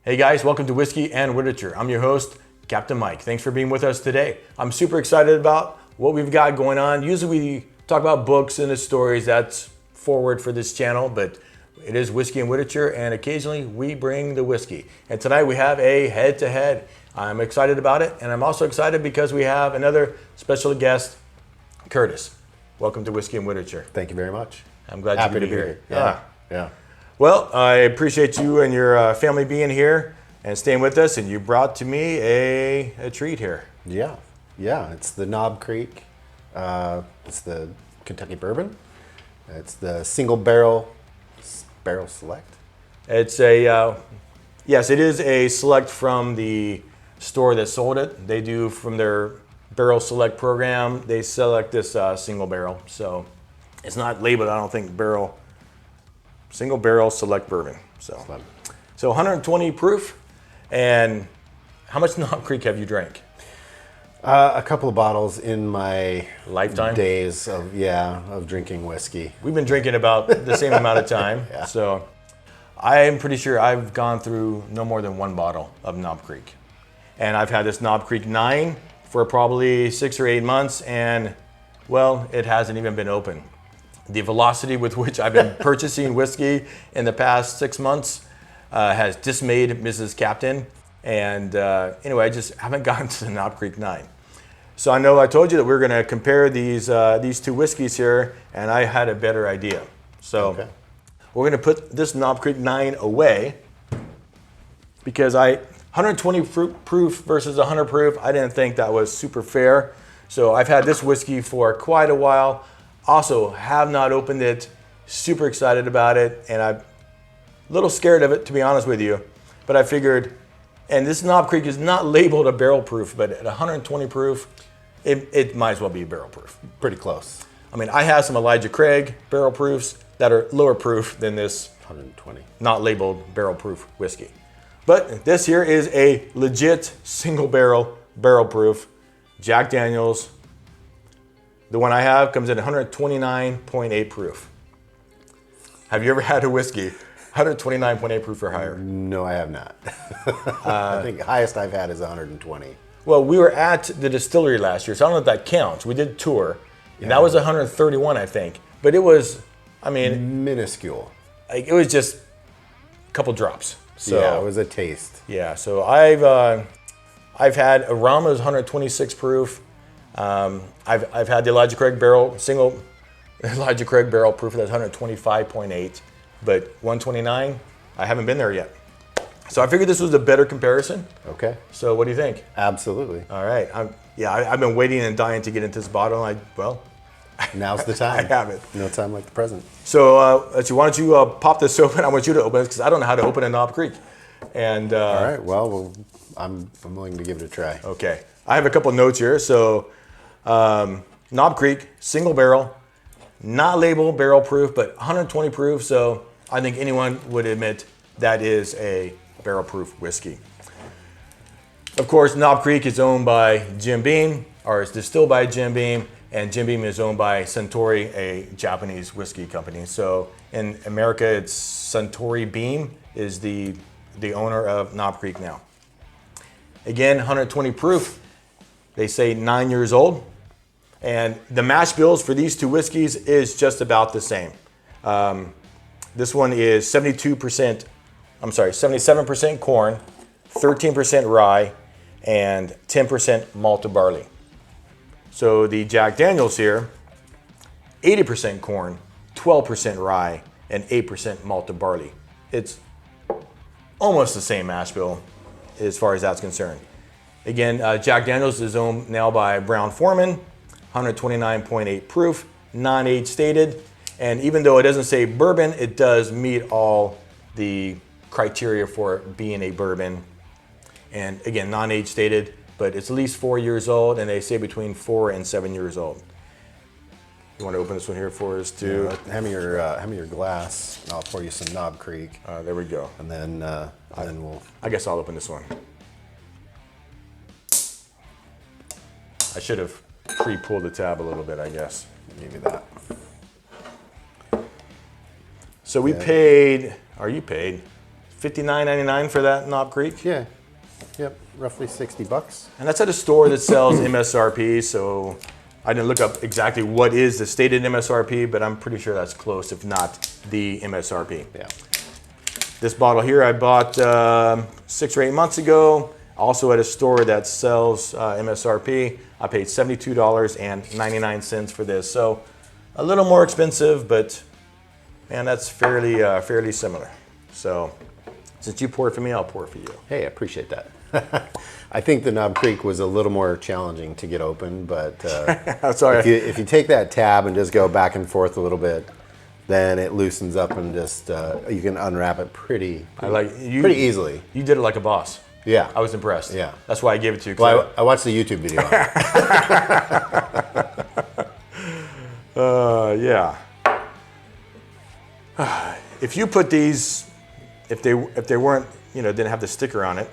Hey guys, welcome to Whiskey and Literature. I'm your host, Captain Mike. Thanks for being with us today. I'm super excited about what we've got going on. Usually we talk about books and the stories. That's forward for this channel, but it is Whiskey and Literature, and occasionally we bring the whiskey. And tonight we have a head-to-head. I'm excited about it, and I'm also excited because we have another special guest, Curtis. Welcome to Whiskey and Literature. Thank you very much. I'm glad Happy you to be be here. here. Yeah. Well, I appreciate you and your family being here and staying with us, and you brought to me a treat here. Yeah. It's the Knob Creek. It's the Kentucky bourbon. It's the single barrel select. It's a yes, it is a select from the store that sold it. They do from their barrel select program. They select this single barrel, so it's not labeled. I don't think single barrel select bourbon. So 120 proof. And how much Knob Creek have you drank? A couple of bottles in my Lifetime? days of drinking whiskey. We've been drinking about the same amount of time. Yeah. So I'm pretty sure I've gone through no more than one bottle of Knob Creek. And I've had this Knob Creek 9 for probably 6 or 8 months, and well, it hasn't even been open. The velocity with which I've been purchasing whiskey in the past 6 months has dismayed Mrs. Captain. And anyway, I just haven't gotten to the Knob Creek 9. So I know I told you that we're going to compare these two whiskeys here, and I had a better idea. So we're going to put this Knob Creek 9 away because 120 proof versus 100 proof, I didn't think that was super fair. So I've had this whiskey for quite a while. Also, have not opened it. Super excited about it, and I'm a little scared of it, to be honest with you. But I figured, and this Knob Creek is not labeled a barrel proof, but at 120 proof, it might as well be barrel proof. Pretty close. I mean, I have some Elijah Craig barrel proofs that are lower proof than this 120. not labeled barrel proof whiskey. But this here is a legit single barrel proof Jack Daniel's. The one I have comes in 129.8 proof. Have you ever had a whiskey 129.8 proof or higher? No, I have not. I think the highest I've had is 120. Well, we were at the distillery last year, so I don't know if that counts. We did a tour, and that was 131, I think. But it was, I mean, minuscule. like, it was just a couple drops. So, Yeah, it was a taste. Yeah, so I've had a rum that was 126 proof. I've had the Elijah Craig barrel proof that's 125.8, but 129, I haven't been there yet. So I figured this was a better comparison. Okay. So what do you think? Absolutely. All right. I've been waiting and dying to get into this bottle. Now's the time. I have it. No time like the present. So let's see. Why don't you pop this open? I want you to open it because I don't know how to open a Knob Creek. And All right. Well, I'm willing to give it a try. Okay. I have a couple notes here. So Knob Creek, single barrel, not labeled barrel proof, but 120 proof. So I think anyone would admit that is a barrel proof whiskey. Of course, Knob Creek is owned by Jim Beam, or is distilled by Jim Beam, and Jim Beam is owned by Suntory, a Japanese whiskey company. So in America, it's Suntory Beam is the owner of Knob Creek now. Again, 120 proof. They say 9 years old. And the mash bills for these two whiskeys is just about the same. This one is 77% corn, 13% rye, and 10% malted barley. So the Jack Daniel's here, 80% corn, 12% rye, and 8% malted barley. It's almost the same mash bill as far as that's concerned. Again, Jack Daniel's is owned now by Brown-Forman, 129.8 proof, non-age stated. And even though it doesn't say bourbon, it does meet all the criteria for being a bourbon. And again, non-age stated, but it's at least 4 years old, and they say between 4 and 7 years old. You want to open this one here for us too? Yeah, hand me your glass, and I'll pour you some Knob Creek. There we go. And then we'll. I guess I'll open this one. I should have pre-pulled the tab a little bit, I guess. Give you that. So we paid, or you paid, $59.99 for that Knob Creek. Yeah. Yep. Roughly $60. And that's at a store that sells MSRP, so I didn't look up exactly what is the stated MSRP, but I'm pretty sure that's close, if not the MSRP. Yeah. This bottle here I bought 6 or 8 months ago, also at a store that sells MSRP. I paid $72.99 for this, so a little more expensive, but man, that's fairly similar. So since you poured for me, I'll pour for you. Hey, I appreciate that. I think the Knob Creek was a little more challenging to get open, but Sorry. if you take that tab and just go back and forth a little bit, then it loosens up and just you can unwrap it pretty easily. You did it like a boss. Yeah, I was impressed. Yeah, that's why I gave it to you. Well, I watched the YouTube video on it. Yeah. If you put these, if they weren't, didn't have the sticker on it,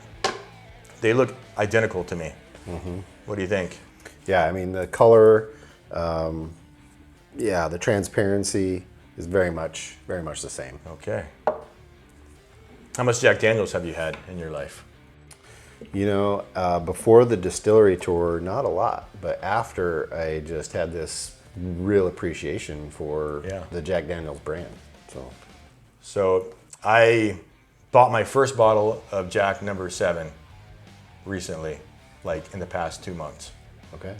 they look identical to me. Mm-hmm. What do you think? Yeah, I mean the color, the transparency is very much the same. Okay. How much Jack Daniels have you had in your life? Before the distillery tour, not a lot, but after I just had this real appreciation for the Jack Daniels brand. So I bought my first bottle of Jack number 7 recently, like in the past 2 months. Okay.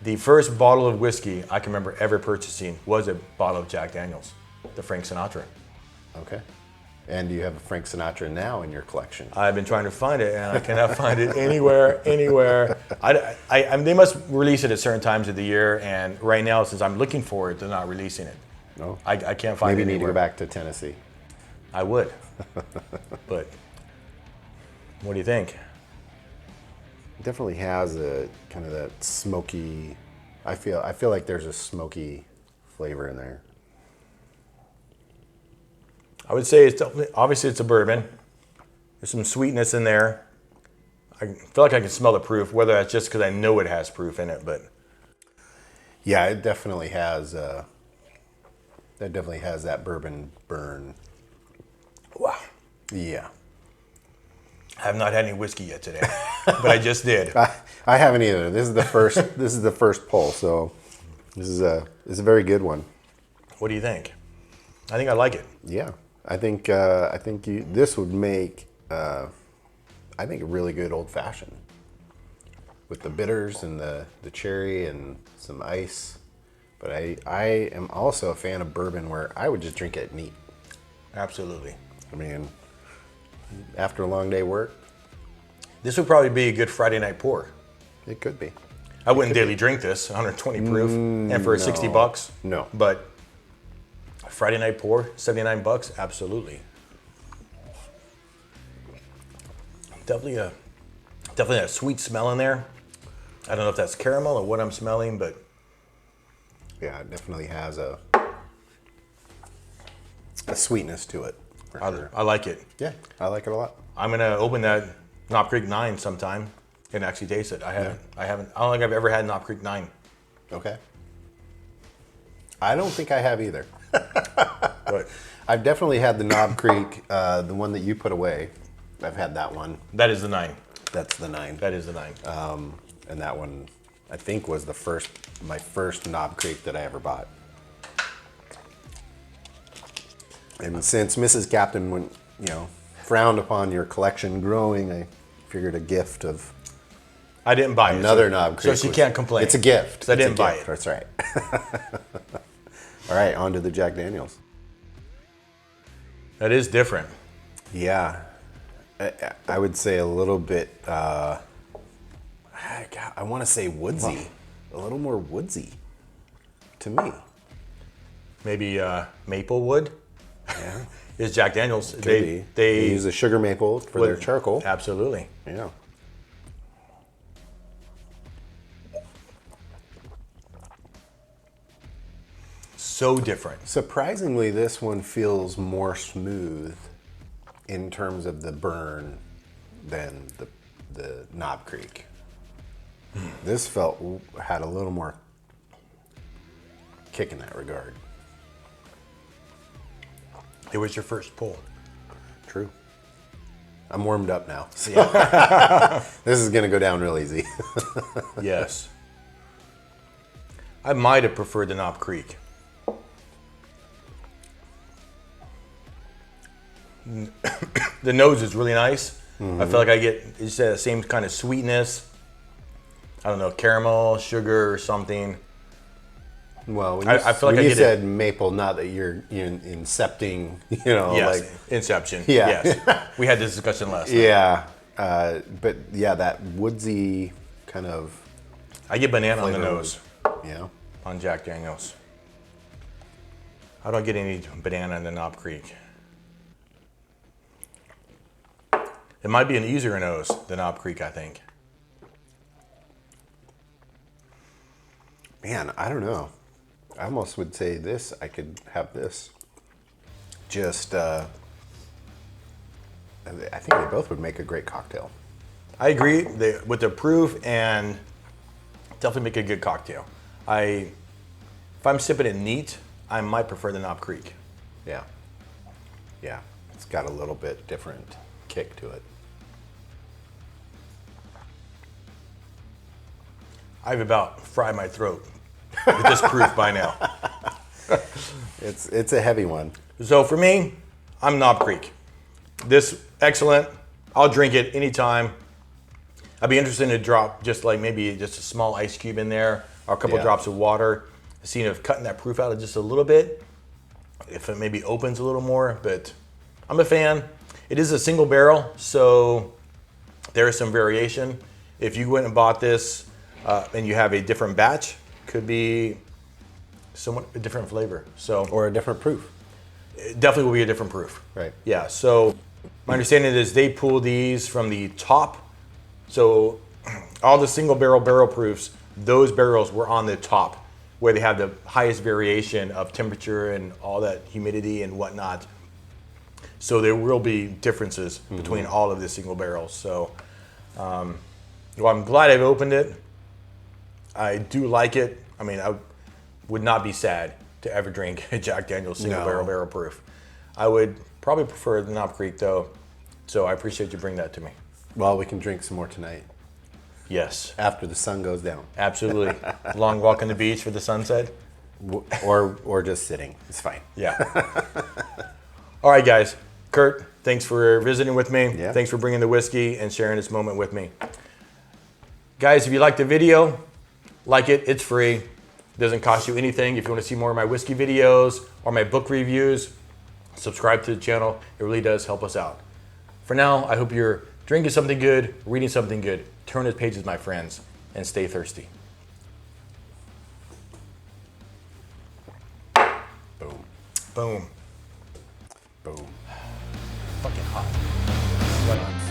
The first bottle of whiskey I can remember ever purchasing was a bottle of Jack Daniels, the Frank Sinatra. Okay. And do you have a Frank Sinatra now in your collection? I've been trying to find it, and I cannot find it anywhere. They must release it at certain times of the year, and right now, since I'm looking for it, they're not releasing it. No? I can't find it Maybe you need to anywhere. go back to Tennessee. I would. But what do you think? It definitely has a kind of that smoky, I feel like there's a smoky flavor in there. I would say obviously it's a bourbon. There's some sweetness in there. I feel like I can smell the proof, whether that's just because I know it has proof in it, but yeah, it definitely has. That definitely has that bourbon burn. wow. Yeah. I have not had any whiskey yet today, but I just did. I haven't either. This is the first. This is the first pull, so this is a very good one. What do you think? I think I like it. Yeah, I think this would make I think a really good old fashioned with the bitters and the cherry and some ice. But I am also a fan of bourbon where I would just drink it neat. Absolutely. I mean, after a long day work, This would probably be a good Friday night pour. it could be. I wouldn't daily drink this, 120 proof, and for $60. No. But Friday night pour, $79, absolutely. Definitely a sweet smell in there. I don't know if that's caramel or what I'm smelling, but Yeah, it definitely has a sweetness to it. For sure. I like it. Yeah, I like it a lot. I'm gonna open that Knob Creek 9 sometime and actually taste it. I don't think I've ever had Knob Creek 9. Okay. I don't think I have either. But I've definitely had the Knob Creek, the one that you put away. I've had that one. that is the 9. That's the 9. That is the 9. And that one, I think, was my first Knob Creek that I ever bought. And since Mrs. Captain went, frowned upon your collection growing, I figured a gift of I didn't buy another it. Knob Creek. So she can't complain. It's a gift. 'Cause I didn't It's a buy gift. it. That's right. All right, on to the Jack Daniels. That is different. Yeah, I would say a little bit. I want to say woodsy, a little more woodsy, to me. Maybe maple wood. Yeah, Is Jack Daniels. they use the sugar maple for their charcoal. Absolutely. Yeah. So different. Surprisingly, this one feels more smooth in terms of the burn than the Knob Creek. This had a little more kick in that regard. It was your first pull. True. I'm warmed up now. So this is gonna go down real easy. Yes. I might have preferred the Knob Creek. The nose is really nice. I feel like I get it's the same kind of sweetness. I don't know, caramel, sugar, or something. Well, when I feel like when I you get said maple, not that you're incepting, Yes, like Inception. Yeah. Yes, we had this discussion last night. yeah. But yeah, that woodsy kind of I get banana on the flavor. nose Yeah. on Jack Daniels. I don't get any banana in the Knob Creek. It might be an easier nose than Knob Creek, I think. Man, I don't know. I almost would say this. I could have this. Just, I think they both would make a great cocktail. I agree with the proof and definitely make a good cocktail. If I'm sipping it neat, I might prefer the Knob Creek. Yeah. Yeah. It's got a little bit different kick to it. I've about fried my throat with this proof by now. It's a heavy one. So for me, I'm Knob Creek. This, excellent. I'll drink it anytime. I'd be interested to drop just like maybe just a small ice cube in there or a couple Yeah. drops of water. Seeing if cutting that proof out just a little bit, if it maybe opens a little more, but I'm a fan. It is a single barrel, so there is some variation. If you went and bought this and you have a different batch, could be somewhat a different flavor. So Or a different proof. it definitely will be a different proof. Right. Yeah, so my understanding is they pull these from the top. So all the single barrel proofs, those barrels were on the top where they have the highest variation of temperature and all that humidity and whatnot. So there will be differences between all of the single barrels. So well, I'm glad I've opened it. I do like it. I mean, I would not be sad to ever drink a Jack Daniel's single No. barrel proof. I would probably prefer the Knob Creek though. So I appreciate you bringing that to me. Well, we can drink some more tonight Yes, after the sun goes down. absolutely. Long walk on the beach for the sunset. Or just sitting. It's fine. Yeah. All right, guys. Curt, thanks for visiting with me. Yeah. Thanks for bringing the whiskey and sharing this moment with me. Guys, if you liked the video, like it. It's free. It doesn't cost you anything. If you want to see more of my whiskey videos or my book reviews, subscribe to the channel. It really does help us out. For now, I hope you're drinking something good, reading something good. Turn the pages, my friends, and stay thirsty. Boom. Boom. Boom. Fucking hot. Sweat on.